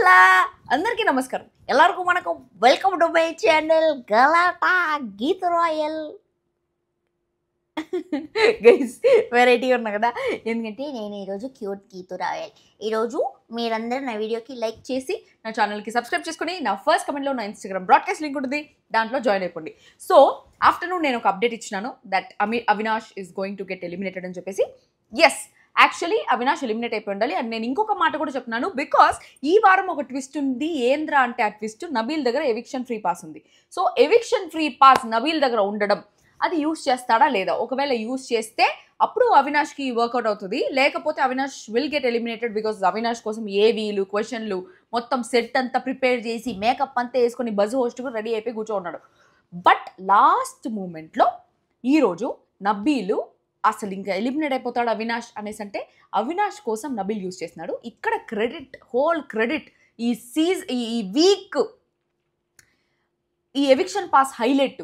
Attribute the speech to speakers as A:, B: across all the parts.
A: Hello అందరికీ నమస్కారం ಎಲ್ಲರಿಗೂ వణకం welcome to my channel Galatta Geetha royal guys variety ఉన్నా కదా ఎందుకంటే నేను ఈరోజు క్యూట్ గీత రాయల్ ఈరోజు మీరందరూ నా వీడియోకి లైక్ చేసి నా ఛానల్కి సబ్స్క్రైబ్ చేసుకుని నా ఫస్ట్ కమెంట్లో నా ఇన్స్టాగ్రామ్ బ్రాడ్కాస్ట్ లింక్ ఉంటుంది దాంట్లో జాయిన్ అయిపోండి సో ఆఫ్టర్నూన్ నేను ఒక అప్డేట్ ఇచ్చినాను that Avinash is going to get eliminated అని చెప్పేసి ఎస్ యాక్చువల్లీ అవినాష్ ఎలిమినేట్ అయిపోయి ఉండాలి అండ్ నేను ఇంకొక మాట కూడా చెప్తున్నాను బికాస్ ఈ వారం ఒక ట్విస్ట్ ఉంది ఏంద్రా అంటే ఆ ట్విస్ట్ నబీల్ దగ్గర ఎవిక్షన్ ఫ్రీ పాస్ ఉంది so eviction free pass Nabeel దగ్గర ఉండడం అది యూస్ చేస్తాడా లేదా ఒకవేళ యూస్ చేస్తే అప్పుడు అవినాష్కి వర్కౌట్ అవుతుంది లేకపోతే Avinash will get eliminated because Avinash కోసం ఏవీలు క్వశ్చన్లు మొత్తం సెట్ అంతా ప్రిపేర్ చేసి మేకప్ అంతా వేసుకొని బజ్ హోస్ట్ కూడా రెడీ అయిపోయి కూర్చో ఉన్నాడు బట్ లాస్ట్ మూమెంట్లో ఈరోజు నబీలు అసలు ఇంకా ఎలిమినేట్ అయిపోతాడు అవినాష్ అనేసి అంటే అవినాష్ కోసం నబీల్ యూజ్ చేస్తున్నాడు ఇక్కడ క్రెడిట్ హోల్ క్రెడిట్ ఈ వీక్ ఈ ఎవిక్షన్ పాస్ హైలైట్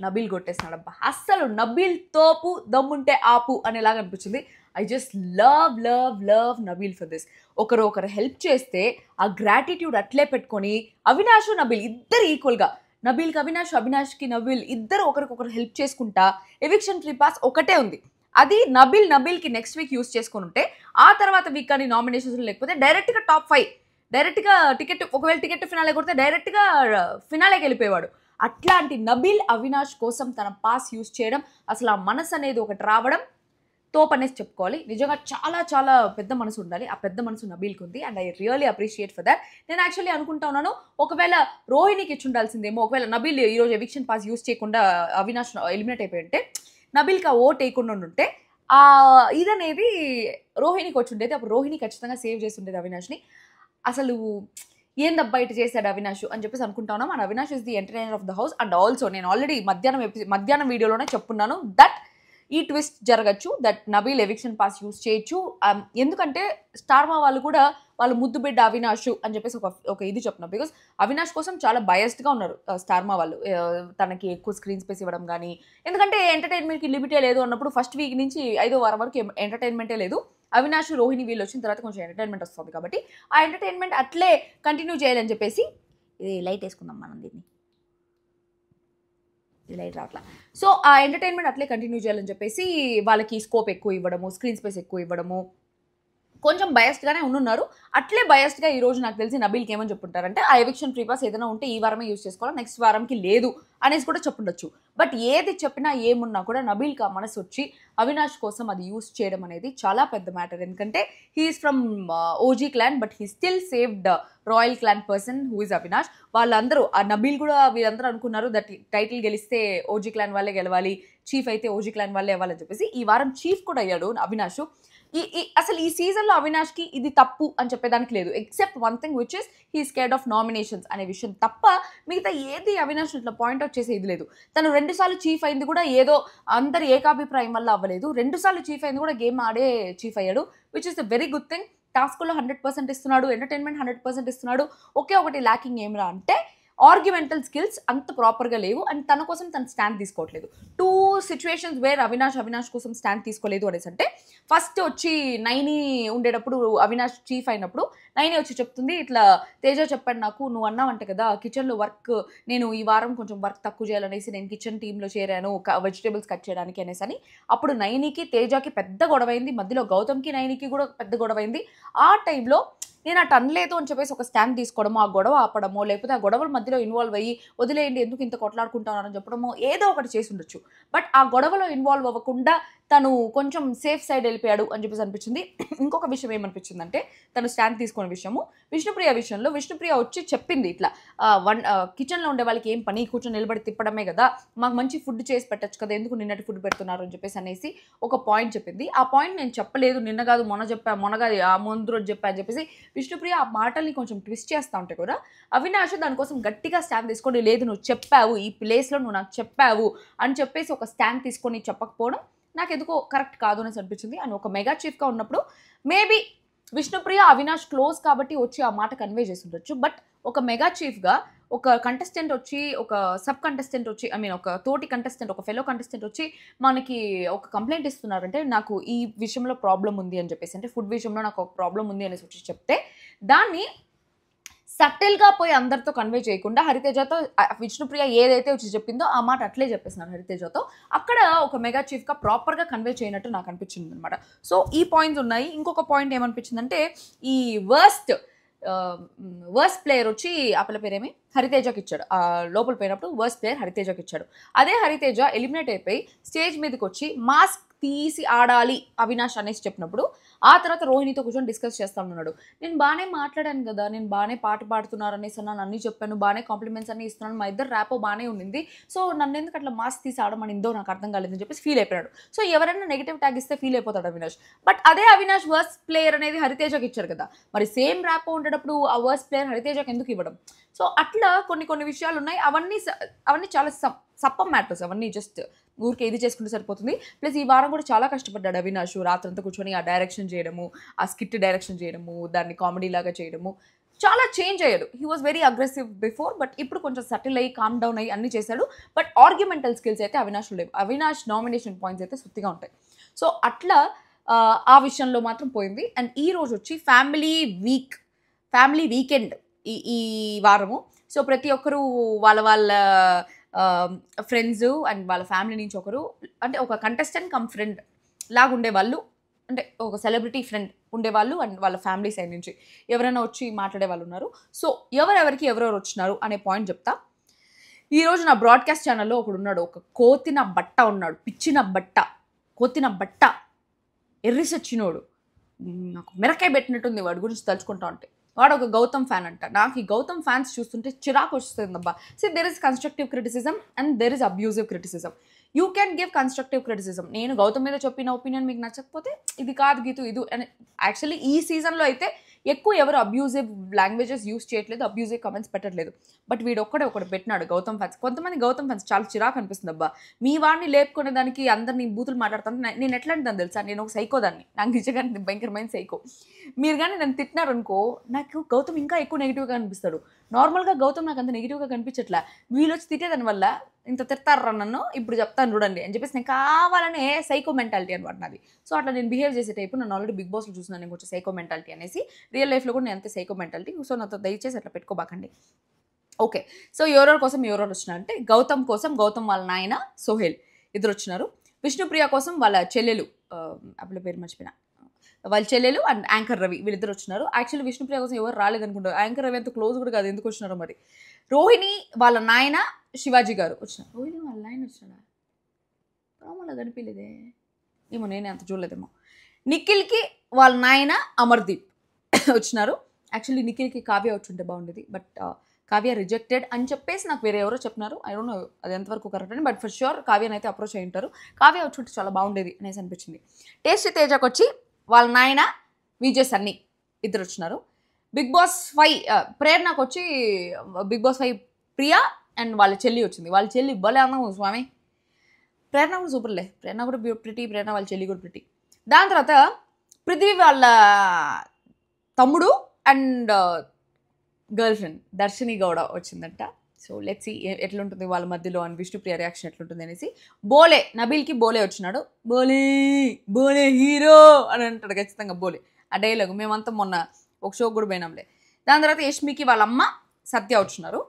A: నబీల్ కొట్టేస్తున్నాడు అబ్బా అస్సలు నబీల్ తోపు దమ్ముంటే ఆపు అనేలాగా అనిపించింది I just love love love Nabeel for this ఒకరు హెల్ప్ చేస్తే ఆ గ్రాటిట్యూడ్ అట్లే పెట్టుకొని అవినాష్ నబీల్ ఇద్దరు ఈక్వల్గా నబీల్కి అవినాష్ అవినాష్కి నబీల్ ఇద్దరు ఒకరికొకరు హెల్ప్ చేసుకుంటా ఎవిక్షన్ ఫ్రీ పాస్ ఒకటే ఉంది అది నబీల్కి నెక్స్ట్ వీక్ యూస్ చేసుకుని ఉంటే ఆ తర్వాత వీక్ కానీ నామినేషన్స్ లేకపోతే డైరెక్ట్గా టాప్ 5 డైరెక్ట్గా టికెట్ ఒకవేళ టికెట్ ఫినాలే కొడితే డైరెక్ట్గా ఫినాలేకి వెళ్ళిపోయేవాడు అట్లాంటి నబీల్ అవినాష్ కోసం తన పాస్ యూస్ చేయడం అసలు ఆ మనసు అనేది ఒకటి రావడం తోప్ అనేసి చెప్పుకోవాలి నిజంగా చాలా చాలా పెద్ద మనసు ఉండాలి ఆ పెద్ద మనసు నబీల్కి ఉంది and I really appreciate for that నేను యాక్చువల్లీ అనుకుంటా ఉన్నాను ఒకవేళ రోహిణికి ఇచ్చి ఉండాల్సిందేమో ఒకవేళ నబీల్ ఈరోజు ఎవిక్షన్ పాస్ యూస్ చేయకుండా అవినాష్ ఎలిమినేట్ అయిపోయి ఉంటే నబీల్కి ఆ ఓట్ వేయకుండా ఉంటే ఆ ఇదనేది రోహిణికి వచ్చి ఉండేది అప్పుడు రోహిణి ఖచ్చితంగా సేవ్ చేసి ఉండేది అవినాష్ని అసలు ఏందబ్బా ఇటు చేశాడు అవినాష్ అని చెప్పేసి అనుకుంటా ఉన్నాం and Avinash is the entertainer of the house and also నేను ఆల్రెడీ మధ్యాహ్నం వీడియోలోనే చెప్పున్నాను దట్ ఈ ట్విస్ట్ జరగచ్చు that Nabeel eviction pass use చేయొచ్చు ఎందుకంటే స్టార్మా వాళ్ళు కూడా వాళ్ళు ముద్దు బిడ్డ అవినాష్ అని చెప్పేసి ఒక ఇది చెప్తున్నారు బికాస్ అవినాష్ కోసం చాలా బయస్డ్గా ఉన్నారు స్టార్మా వాళ్ళు తనకి ఎక్కువ స్క్రీన్ స్పేస్ ఇవ్వడం కానీ ఎందుకంటే ఎంటర్టైన్మెంట్కి లిమిటే లేదు అన్నప్పుడు ఫస్ట్ వీక్ నుంచి 5వ వారం వరకు ఎంటర్టైన్మెంటే లేదు అవినాష్ రోహిణి వీళ్ళు వచ్చిన తర్వాత కొంచెం ఎంటర్టైన్మెంట్ వస్తుంది కాబట్టి ఆ ఎంటర్టైన్మెంట్ అట్లే కంటిన్యూ చేయాలని చెప్పేసి ఇది లైట్ వేసుకుందాం మనం దీన్ని లైట్ రావట్లా సో ఆ ఎంటర్టైన్మెంట్ అట్లే కంటిన్యూ చేయాలని చెప్పేసి వాళ్ళకి స్కోప్ ఎక్కువ ఇవ్వడము స్క్రీన్ స్పేస్ ఎక్కువ ఇవ్వడము కొంచెం బయస్డ్గానే ఉన్నారు అట్లే బయస్డ్గా ఈ రోజు నాకు తెలిసి నబీల్కి ఏమని చెప్పుంటారంటే ఆ ఎవిక్షన్ ఫ్రీ పాస్ ఏదైనా ఉంటే ఈ వారమే యూజ్ చేసుకోవాలి నెక్స్ట్ వారంకి లేదు అనేసి కూడా చెప్పుండొచ్చు బట్ ఏది చెప్పినా ఏమున్నా కూడా నబీల్కి ఆ మనసు వచ్చి అవినాష్ కోసం అది యూజ్ చేయడం అనేది చాలా పెద్ద మ్యాటర్ ఎందుకంటే he is from OG clan but he still saved royal clan person who is Avinash వాళ్ళందరూ ఆ నబీల్ కూడా వీళ్ళందరూ అనుకున్నారు దట్ టైటిల్ గెలిస్తే ఓజీ క్లాన్ వాళ్ళే గెలవాలి చీఫ్ అయితే ఓజీ క్లాన్ వాళ్ళే అవ్వాలని చెప్పేసి ఈ వారం చీఫ్ కూడా అయ్యాడు అవినాష్ అసలు ఈ సీజన్లో అవినాష్కి ఇది తప్పు అని చెప్పేదానికి లేదు except one thing which is he scared of nominations అనే విషయం తప్ప మిగతా ఏది అవినాష్ ఇట్లా పాయింట్అవుట్ చేసే ఇది లేదు తను 2 సార్లు చీఫ్ అయింది కూడా ఏదో అందరి ఏకాభిప్రాయం వల్ల అవ్వలేదు 2 సార్లు చీఫ్ అయింది కూడా గేమ్ ఆడే చీఫ్ అయ్యాడు which is the very good thing టాస్క్లో 100% ఇస్తున్నాడు ఎంటర్టైన్మెంట్ 100% ఇస్తున్నాడు ఒకే ఒకటి ల్యాకింగ్ ఏమిరా అంటే ఆర్గ్యుమెంటల్ స్కిల్స్ అంత ప్రాపర్గా లేవు అండ్ తన కోసం తను స్టాండ్ తీసుకోవట్లేదు 2 సిచ్యువేషన్స్ వేర్ అవినాష్ కోసం స్టాండ్ తీసుకోలేదు అనేసి అంటే ఫస్ట్ వచ్చి నైని ఉండేటప్పుడు అవినాష్ చీఫ్ అయినప్పుడు నైని వచ్చి చెప్తుంది ఇట్లా తేజ చెప్పాడు నాకు నువ్వు అన్నావంట కదా కిచెన్లో వర్క్ నేను ఈ వారం కొంచెం వర్క్ తక్కువ చేయాలనేసి నేను కిచెన్ టీంలో చేరాను వెజిటేబుల్స్ కట్ చేయడానికి అనేసి అని అప్పుడు నైనికి తేజకి పెద్ద గొడవైంది మధ్యలో గౌతమ్కి నైనికి కూడా పెద్ద గొడవైంది ఆ టైంలో నేను అటు అనలేదు అని చెప్పేసి ఒక స్టాండ్ తీసుకోవడము ఆ గొడవ ఆపడమో లేకపోతే ఆ గొడవల మధ్యలో ఇన్వాల్వ్ అయ్యి వదిలేయండి ఎందుకు ఇంత కొట్లాడుకుంటున్నారని చెప్పడమో ఏదో ఒకటి చేసి ఉండొచ్చు బట్ ఆ గొడవలో ఇన్వాల్వ్ అవ్వకుండా తను కొంచెం సేఫ్ సైడ్ వెళ్ళిపోయాడు అని చెప్పేసి అనిపించింది ఇంకొక విషయం ఏమనిపించిందంటే తను స్టాండ్ తీసుకునే విషయము విష్ణుప్రియ విషయంలో విష్ణుప్రియ వచ్చి చెప్పింది ఇట్లా కిచెన్లో ఉండే వాళ్ళకి ఏం పని కూర్చొని నిలబడి తిప్పడమే కదా మాకు మంచి ఫుడ్ చేసి పెట్టచ్చు కదా ఎందుకు నిన్నటి ఫుడ్ పెడుతున్నారు అని చెప్పేసి అనేసి ఒక పాయింట్ చెప్పింది ఆ పాయింట్ నేను చెప్పలేదు నిన్న కాదు మొన్న కాదు ఆ ముందు రోజు చెప్పా అని చెప్పేసి విష్ణుప్రియ ఆ మాటల్ని కొంచెం ట్విస్ట్ చేస్తూ ఉంటే కూడా అవినాష్ దానికోసం గట్టిగా స్టాండ్ తీసుకొని లేదు నువ్వు చెప్పావు ఈ ప్లేస్లో నువ్వు నాకు చెప్పావు అని చెప్పేసి ఒక స్టాండ్ తీసుకొని చెప్పకపోవడం నాకు ఎందుకో కరెక్ట్ కాదు అనేసి అనిపించింది అండ్ ఒక మెగా చీఫ్గా ఉన్నప్పుడు మేబీ విష్ణుప్రియ అవినాష్ క్లోజ్ కాబట్టి వచ్చి ఆ మాట కన్వే చేసి ఉండొచ్చు బట్ ఒక మెగా చీఫ్గా ఒక కంటెస్టెంట్ వచ్చి ఒక సబ్ కంటెస్టెంట్ వచ్చి ఒక తోటి కంటెస్టెంట్ ఒక ఫెలో కంటెస్టెంట్ వచ్చి మనకి ఒక కంప్లైంట్ ఇస్తున్నారంటే నాకు ఈ విషయంలో ప్రాబ్లం ఉంది అని చెప్పేసి అంటే ఫుడ్ విషయంలో నాకు ఒక ప్రాబ్లం ఉంది అనేసి వచ్చి చెప్తే దాన్ని సటిల్గా పోయి అందరితో కన్వే చేయకుండా హరితేజతో విష్ణుప్రియ ఏదైతే వచ్చి చెప్పిందో ఆ మాట అట్లే చెప్పేస్తున్నాను హరితేజతో. అక్కడ ఒక మెగా చీఫ్గా ప్రాపర్గా కన్వే చేయనట్టు నాకు అనిపించింది అనమాట. సో ఈ పాయింట్స్ ఉన్నాయి. ఇంకొక పాయింట్ ఏమనిపించిందంటే ఈ వర్స్ట్ ప్లేయర్ వచ్చి ఆ పిల్ల పేరేమి హరితేజకి ఇచ్చాడు. లోపల పోయినప్పుడు వర్స్ట్ ప్లేయర్ హరితేజకి ఇచ్చాడు. అదే హరితేజ ఎలిమినేట్ అయిపోయి స్టేజ్ మీదకి వచ్చి మాస్క్ తీసి ఆడాలి అవినాష్ అనేసి చెప్పినప్పుడు ఆ తర్వాత రోహిణితో కూర్చొని డిస్కస్ చేస్తా ఉన్నాడు. నేను బాగానే మాట్లాడాను కదా, నేను బాగానే పాట పాడుతున్నారు అనేసి నన్ను అన్నీ చెప్పాను, బాగానే కాంప్లిమెంట్స్ అన్నీ ఇస్తున్నాను, మా ఇద్దరు ర్యాపో బాగానే ఉండింది, సో నన్ను ఎందుకు అట్లా మాస్క్ తీసి ఆడమనిందో నాకు అర్థం కాలేదని చెప్పేసి ఫీల్ అయిపోయాడు. సో ఎవరైనా నెగిటివ్ ట్యాగ్ ఇస్తే ఫీల్ అయిపోతాడు అవినాష్. బట్ అదే అవినాష్ వర్స్ట్ ప్లేయర్ అనేది హరితేజకి ఇచ్చారు కదా, మరి సేమ్ ర్యాపో ఉండేటప్పుడు ఆ వర్స్ట్ ప్లేయర్ హరితేజకి ఎందుకు ఇవ్వడం? సో అట్లా కొన్ని విషయాలు ఉన్నాయి. అవన్నీ చాలా సప్పం మ్యాటర్స్, అవన్నీ జస్ట్ ఊరికే ఇది చేసుకుంటే సరిపోతుంది. ప్లస్ ఈ వారం కూడా చాలా కష్టపడ్డాడు అవినాష్. రాత్రంతా కూర్చొని ఆ డైరెక్షన్ చేయడము, ఆ స్కిట్ డైరెక్షన్ చేయడము, దాన్ని కామెడీ లాగా చేయడము, చాలా చేంజ్ అయ్యాడు. He was very aggressive before, but ఇప్పుడు కొంచెం సటిల్ అయ్యి కామ్ డౌన్ అయ్యి అన్ని చేశాడు. బట్ ఆర్గ్యుమెంటల్ స్కిల్స్ అయితే అవినాష్ లేవు. అవినాష్ నామినేషన్ పాయింట్స్ అయితే సుత్తిగా ఉంటాయి. సో అట్లా ఆ విషయంలో మాత్రం పోయింది. అండ్ ఈ రోజు వచ్చి ఫ్యామిలీ వీకెండ్ ఈ వారము. సో ప్రతి ఒక్కరు వాళ్ళ ఫ్రెండ్స్ అండ్ వాళ్ళ ఫ్యామిలీ నుంచి ఒకరు, అంటే ఒక కంటెస్టెంట్ కమ్ ఫ్రెండ్ లాగా ఉండేవాళ్ళు, అంటే ఒక సెలబ్రిటీ ఫ్రెండ్ ఉండేవాళ్ళు అండ్ వాళ్ళ ఫ్యామిలీ సైడ్ నుంచి ఎవరైనా వచ్చి మాట్లాడే వాళ్ళు ఉన్నారు. సో ఎవరెవరు వచ్చినారు అనే పాయింట్ చెప్తా. ఈరోజు నా బ్రాడ్కాస్ట్ ఛానల్లో ఒకడు ఉన్నాడు, ఒక కోతిన బట్ట ఉన్నాడు, కోతిన బట్ట ఎర్రిసొచ్చినోడు, నాకు మిరకాయ పెట్టినట్టుంది వాడి గురించి తలుచుకుంటా ఉంటే. వాడు ఒక గౌతమ్ ఫ్యాన్ అంట. నాకు ఈ గౌతమ్ ఫ్యాన్స్ చూస్తుంటే చిరాకు వస్తుంది అబ్బా. So there is constructive criticism and there is abusive criticism. You can give constructive criticism. నేను గౌతమ్ మీద చెప్పిన ఒపీనియన్ మీకు నచ్చకపోతే ఇది కాదు గీతు ఇది అని. యాక్చువల్లీ ఈ సీజన్లో అయితే ఎక్కువ ఎవరు అబ్యూజివ్ లాంగ్వేజెస్ యూస్ చేయట్లేదు, అబ్యూజివ్ కమెంట్స్ పెట్టట్లేదు. బట్ ఒకడు పెట్టినాడు గౌతమ్ ఫ్యాన్స్. కొంతమంది గౌతమ్ ఫ్యాన్స్ చాలా చిరాకు అనిపిస్తుంది అబ్బా. మీ వాడిని లేపుకునే దానికి అందరినీ బూతులు మాట్లాడతాను. నేను ఎట్లాంటిదని తెలుసా, నేను ఒక సైకో దాన్ని, నాకు నిజంగా భయంకరమైన సైకో. మీరు కానీ నన్ను తిట్టినారనుకో నాకు గౌతమ్ ఇంకా ఎక్కువ నెగిటివ్గా అనిపిస్తాడు. నార్మల్గా గౌతమ్ నాకు అంత నెగిటివ్గా కనిపించట్లా, వీళ్ళు వచ్చి తిట్టేదాని వల్ల ఇంత తిడతారా నన్ను, ఇప్పుడు చెప్తాను చూడండి అని చెప్పేసి నేను కావాలనే సైకో మెంటాలిటీ అనమాట నాది. సో అట్లా నేను బిహేవ్ చేసే టైపు. నేను ఆల్రెడీ బిగ్ బాస్లో చూసినా నేను కొంచెం సైకో మెంటాలిటీ అనేసి. రియల్ లైఫ్లో కూడా నేను అంతే సైకో మెంటాలిటీ. సో నాతో దయచేసి అట్లా పెట్టుకోబాకండి. ఓకే, సో ఎవరెవరి కోసం ఎవరెవరు వచ్చినారంటే గౌతమ్ కోసం గౌతమ్ వాళ్ళ నాయన సోహెల్ ఇద్దరు వచ్చినారు. విష్ణుప్రియ కోసం వాళ్ళ చెల్లెలు, అప్పుల పేరు మర్చిపోయినా, వాళ్ళ చెల్లెలు అండ్ యాంకర్ రవి వీళ్ళిద్దరు వచ్చినారు. యాక్చువల్లీ విష్ణుప్రియ కోసం ఎవరు రాలేదనుకుంటారు. యాంకర్ రవి అంత క్లోజ్ కూడా కాదు, ఎందుకు వచ్చినారో మరి. రోహిణి వాళ్ళ నాయన శివాజీ గారు వచ్చినారు. రోహిణి వాళ్ళ నాయన వచ్చినారా? ప్రోమోలో కనిపించలేదే ఏమో, నేనే అంత చూడలేదేమో. నిఖిల్కి వాళ్ళ నాయన అమర్దీప్ వచ్చినారు. యాక్చువల్లీ నిఖిల్కి కావ్య వచ్చుంటే బాగుండేది, బట్ కావ్య రిజెక్టెడ్ అని చెప్పేసి నాకు వేరే ఎవరో చెప్పినారు. ఐ డోంట్ నో అది ఎంతవరకు కరెక్ట్ అని, బట్ ఫర్ ష్యూర్ కావ్యని అయితే అప్రోచ్ అయ్యి ఉంటారు. కావ్య వచ్చుంటే చాలా బాగుండేది అనేసి అనిపించింది. టేస్టీ తేజకు వచ్చి వాళ్ళ నాయన విజయ్ సన్నీ ఇద్దరు వచ్చినారు. బిగ్ బాస్ 5 ప్రేరణకు వచ్చి బిగ్ బాస్ 5 ప్రియా అండ్ వాళ్ళ చెల్లి వచ్చింది. వాళ్ళ చెల్లి భలే అన్నాము స్వామి. ప్రేరణ కూడా సూపర్లే, ప్రేరణ కూడా ప్రిటీ, ప్రేరణ వాళ్ళ చెల్లి కూడా ప్రిటీ. దాని తర్వాత పృథ్వీ వాళ్ళ తమ్ముడు అండ్ గర్ల్ ఫ్రెండ్ దర్శిని గౌడ వచ్చిందంట. సో లెట్స్ సీ ఎట్లుంటుంది వాళ్ళ మధ్యలో అని, విష్ణుప్రియ రియాక్షన్ ఎట్లుంటుంది అనేసి. బోలే నబీల్కి బోలే వచ్చినాడు. బోలే హీరో అని అంటాడు ఖచ్చితంగా బోలే. ఆ డైలాగ్ మేమంతా మొన్న ఒక షో కూడా పోయినాంలే. దాని తర్వాత యష్మికి వాళ్ళ అమ్మ సత్య వచ్చినారు.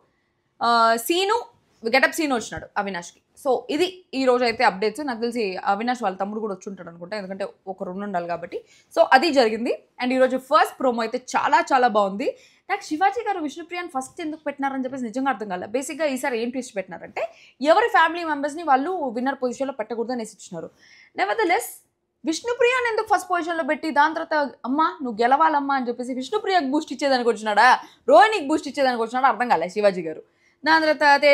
A: సీను గెటప్ సీను వచ్చినాడు అవినాష్కి. సో ఇది ఈ రోజు అయితే అప్డేట్స్. నాకు తెలిసి అవినాష్ వాళ్ళ తమ్ముడు కూడా వచ్చి ఉంటాడు అనుకుంటా, ఎందుకంటే ఒకరు ఉండాలి కాబట్టి. సో అది జరిగింది. అండ్ ఈరోజు ఫస్ట్ ప్రోమో అయితే చాలా చాలా బాగుంది. నాకు శివాజీ గారు విష్ణుప్రియని ఫస్ట్ ఎందుకు పెట్టినారని చెప్పేసి నిజంగా అర్థం కాలేదు. బేసిక్గా ఈసారి ఏం ట్విస్ట్ పెట్టినారంటే ఎవరి ఫ్యామిలీ మెంబర్స్ని వాళ్ళు విన్నర్ పొజిషన్లో పెట్టకూడదు అనేసి ఇచ్చినారు. నెవర్దలెస్ విష్ణుప్రియని ఎందుకు ఫస్ట్ పొజిషన్లో పెట్టి దాని తర్వాత అమ్మ నువ్వు గెలవాలమ్మా అని చెప్పేసి విష్ణుప్రియకు బూస్ట్ ఇచ్చేదానికి వచ్చినాడా, రోహిణికి బూస్ట్ ఇచ్చేదానికి వచ్చినాడా అర్థం కాలేదు శివాజీ గారు. దాని తర్వాత అదే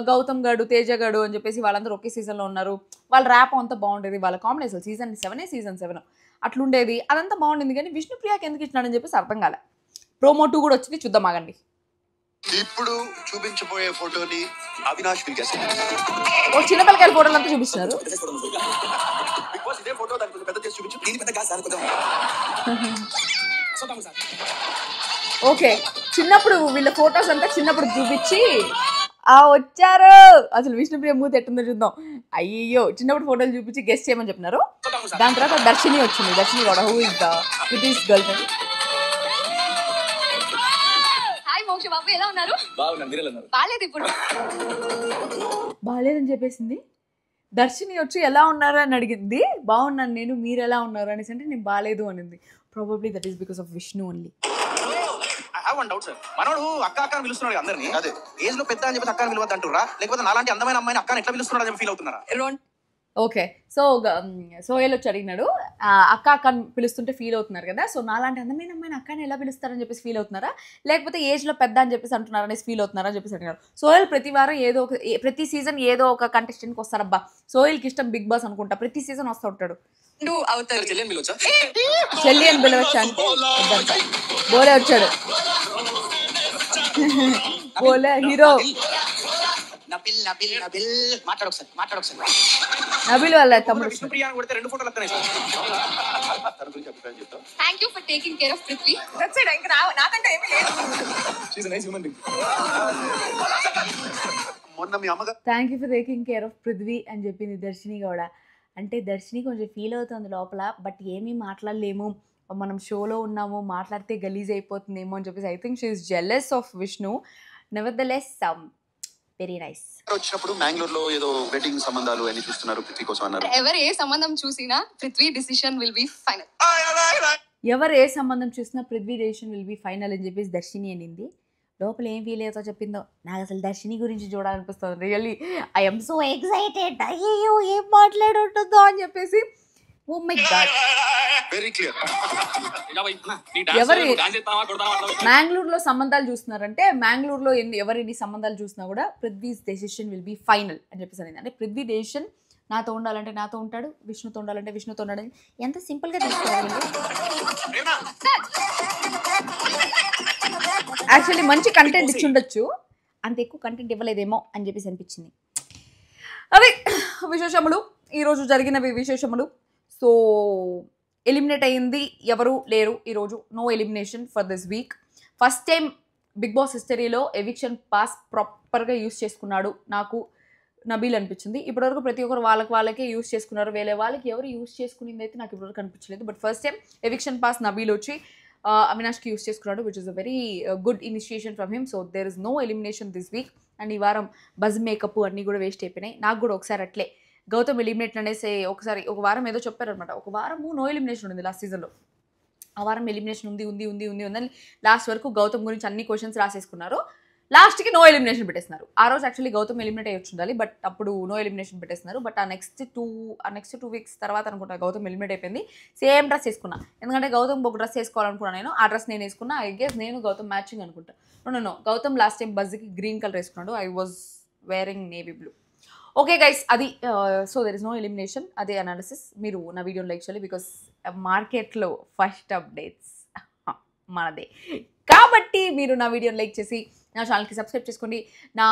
A: గౌతమ్ గడు, తేజ గడు అని చెప్పేసి వాళ్ళందరూ ఒకే సీజన్లో ఉన్నారు. వాళ్ళ ర్యాప్ అంతా బాగుండేది, వాళ్ళ కామెడీ అసలు సీజన్ 7 అట్లుండేది, అదంతా బాగుండింది. కానీ విష్ణుప్రియకి ఎందుకు ఇచ్చినాడని చెప్పేసి అర్థం కాలే. ప్రోమో 2 కూడా వచ్చింది, చూద్దాం ఆగండి.
B: ఇప్పుడు చూపించబోయే ఫోటోని అవినాష్
A: ఓ చిన్నపిల్లకాయల ఫోటోలు అంతా చూపిస్తున్నారు. ఓకే, చిన్నప్పుడు వీళ్ళ ఫొటోస్ అంతా చిన్నప్పుడు చూపించి వచ్చారు. అసలు విష్ణుప్రియ మూతి ఎట్టుందో చూద్దాం. అయ్యో చిన్నప్పుడు ఫోటోలు చూపించి గెస్ట్ చేయమని చెప్పినారు. దాని తర్వాత దర్శిని వచ్చింది. దర్శిని కూడా who is the with his girl friend.
C: Vamshi Babu ఎలా ఉన్నారు?
D: బాగున్నాను, మీరు ఎలా ఉన్నారు?
C: బాలేదు ఇప్పుడు.
A: బాగాలేదని చెప్పేసింది. దర్శిని వచ్చి ఎలా ఉన్నారు అని అడిగింది. బాగున్నాను నేను, మీరు ఎలా ఉన్నారు అనేసి అంటే నేను బాగాలేదు అనింది. Probably that is because of Vishnu only.
D: I have one doubt sir. మనోడు అక్క అక్క అని పిలుస్తున్నాడు అందరినీ.
B: అదే
D: ఏజ్ లో పెద్ద అని చెప్పి అక్క అని పిలవద్దు అంటురా, లేకపోతే నాలాంటి అందమైన అమ్మాయిని అక్కని ఎట్లా పిలుస్తున్నాడు అని ఫీల్ అవుతున్నారా?
A: ఓకే, సో సోహెల్ వచ్చి అడిగినాడు, అక్క అక్క అని పిలుస్తుంటే ఫీల్ అవుతున్నారు కదా, సో నాలాంటి అందమైన అమ్మాయిని అక్కని ఎలా పిలుస్తారని చెప్పేసి ఫీల్ అవుతున్నారా, లేకపోతే ఏజ్లో పెద్ద అని చెప్పేసి అంటున్నారా అనేసి ఫీల్ అవుతున్నారా అని చెప్పేసి అడిగినాడు. సోహెల్ ప్రతి వారం ప్రతి సీజన్ ఏదో ఒక కంటెస్టెంట్కి వస్తారబ్బా. సోహెల్కి ఇష్టం బిగ్ బాస్ అనుకుంటా, ప్రతి సీజన్ వస్తూ ఉంటాడు.
C: అవుతారు.
D: చెల్లి అని పిలవచ్చా?
A: చెల్లి అని పిలవచ్చా అంటే బోలే వచ్చాడు. బోలే హీరో నబిల్ వాళ్ళ తమ్ముడు.
D: విష్ణుప్రియ అని కొడితే 2 ఫోటోలు వస్తాయి.
C: Thank you for taking care of Prithvi. That's it. ఇంకా నాకంటే ఏమీ లేదు.
D: She is a nice human being.
B: మొన్న మీ అమ్మగారు
A: thank you for taking care of Prithvi అని చెప్పింది దర్శిని కూడా. అంటే దర్శిని కొంచెం ఫీల్ అవుతుంది లోపల, బట్ ఏమీ మాట్లాడలేము, మనం షోలో ఉన్నాము, మాట్లాడితే గలీజ్ అయిపోతుందేమో అని చెప్పేసి I think she is jealous of Vishnu. Nevertheless very nice.
B: వచ్చినప్పుడు మ్యాంగ్లూర్ లో ఏదో వెడ్డింగ్ సంబంధాలు అన్ని చూస్తున్నారు పృథ్వీ కోసం అన్నారు.
C: ఎవరు ఏ సంబంధం చూసినా Prithvi decision will be final.
A: ఎవరు ఏ సంబంధం చూసినా Prithvi decision will be final అని చెప్పేసి దర్శిని అనింది. లోపల ఏం ఫీల్ అవుతో చెప్పిందో, నాకు అసలు దర్శిని గురించి చూడాలనిపిస్తుంది. Really I'm so excited. అయ్యో ఏం మాట్లాడుంటుందో అని చెప్పేసి. Oh my god.
B: Very clear.
A: ఎవరు మ్యాంగ్లూర్లో సంబంధాలు చూస్తున్నారంటే మ్యాంగ్లూర్లో ఎవరిని సంబంధాలు చూసినా కూడా Prithvi's decision will be final అని చెప్పేసి అనేది. అంటే పృథ్వీ డెసిషన్ నాతో ఉండాలంటే నాతో ఉంటాడు, విష్ణుతో ఉండాలంటే విష్ణుతో ఉంటాడు. ఎంత సింపుల్గా తీసుకోవాలి. యాక్చువల్లీ మంచి కంటెంట్ ఇచ్చి ఉండొచ్చు, అంత ఎక్కువ కంటెంట్ ఇవ్వలేదేమో అని చెప్పేసి అనిపించింది. అవి విశేషములు, ఈరోజు జరిగినవి విశేషములు. సో ఎలిమినేట్ అయ్యింది ఎవరు లేరు ఈరోజు. No elimination for this week. First time Bigg Boss హిస్టరీలో ఎవిక్షన్ పాస్ ప్రాపర్గా యూస్ చేసుకున్నాడు నాకు నబీల్ అనిపించింది. ఇప్పటివరకు ప్రతి ఒక్కరు వాళ్ళకే యూస్ చేసుకున్నారు, వేరే వాళ్ళకి ఎవరు యూస్ చేసుకునేది అయితే నాకు ఇప్పటివరకు అనిపించలేదు. But first time eviction pass Nabeel వచ్చి అవినాష్కి యూస్ చేసుకున్నాడు, which is a very good initiation from him. So there is no elimination this week. And ఈ వారం బజ్ మేకప్ అన్నీ కూడా వేస్ట్ అయిపోయినాయి. నాకు కూడా ఒకసారి అట్లే గౌతమ్ ఎలిమినేట్ అనేసి ఒక వారం ఏదో చెప్పారనమాట. ఒక వారము నో ఎలిమినేషన్ ఉంది లాస్ట్ సీజన్లో. ఆ వారం ఎలిమినేషన్ ఉంది అని లాస్ట్ వరకు గౌతమ్ గురించి అన్ని క్వశ్చన్స్ రాసేసుకున్నారు. లాస్ట్కి నో ఎలిమినేషన్ పెట్టేస్తున్నారు. ఆ రోజు యాక్చువల్లీ గౌతమ్ ఎలిమినేట్ అయ్యి ఉండాలి, బట్ అప్పుడు నో ఎలిమినేషన్ పెట్టేస్తున్నారు. బట్ ఆ నెక్స్ట్ టూ వీక్స్ తర్వాత అనుకుంటా గౌతమ్ ఎలిమినేట్ అయిపోయింది. సేమ్ డ్రెస్ వేసుకున్నా, ఎందుకంటే గౌతమ్ ఒక డ్రెస్ వేసుకోవాలనుకున్నాను నేను. ఆ డ్రెస్ నేను వేసుకున్నా. ఐ గెస్ నేను గౌతమ్ మ్యాచింగ్ అనుకుంటా. నో గౌతమ్ లాస్ట్ టైం బజ్కి గ్రీన్ కలర్ వేసుకున్నాడు. I was wearing navy blue. Okay guys, అది so there is no elimination. అదే అనాలిసిస్. మీరు నా వీడియోని లైక్ చేయాలి, బికాస్ మార్కెట్లో ఫస్ట్ అప్డేట్స్ మనదే కాబట్టి మీరు నా వీడియోని లైక్ చేసి నా ఛానల్కి సబ్స్క్రైబ్ చేసుకోండి. నా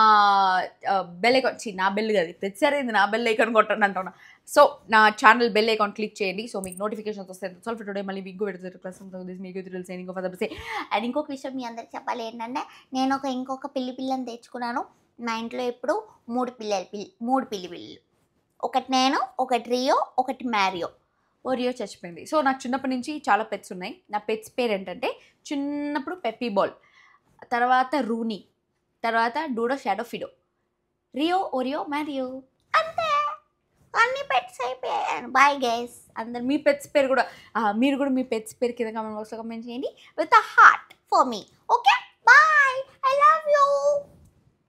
A: బెల్ ఐకాన్ నా బెల్ కాదు తెచ్చారేంది, నా బెల్ ఐకాన్ కొట్టండి అంటున్నా. సో నా ఛానల్ బెల్ ఐకాన్ క్లిక్ చేయండి, సో మీకు నోటిఫికేషన్స్ వస్తాయి. సో ఫర్ టుడే మళ్ళీ మీకు
E: అండ్ ఇంకొక విషయం మీ అందరికి చెప్పాలి ఏంటంటే, నేను ఇంకొక పిల్లని తెచ్చుకున్నాను. మా ఇంట్లో ఇప్పుడు 3 పిల్లి. ఒకటి నేను, ఒకటి రియో, ఒకటి మ్యారియో.
A: ఓరియో చచ్చిపోయింది. సో నాకు చిన్నప్పటి నుంచి చాలా పెట్స్ ఉన్నాయి. నా పెట్స్ పేరు ఏంటంటే చిన్నప్పుడు పెప్పీ బాల్, తర్వాత రూనీ, తర్వాత డూడో Shadow Fido, Rio, Oreo, Mario.
E: అంతే, అన్ని పెట్స్ అయిపోయాయి. Bye guys.
A: అందరు మీ పెట్స్ పేరు కూడా మీరు కూడా మీ పెట్స్ పేరు కింద కామెంట్ బాక్స్లో కామెంట్ చేయండి
E: with a heart for me. Okay bye.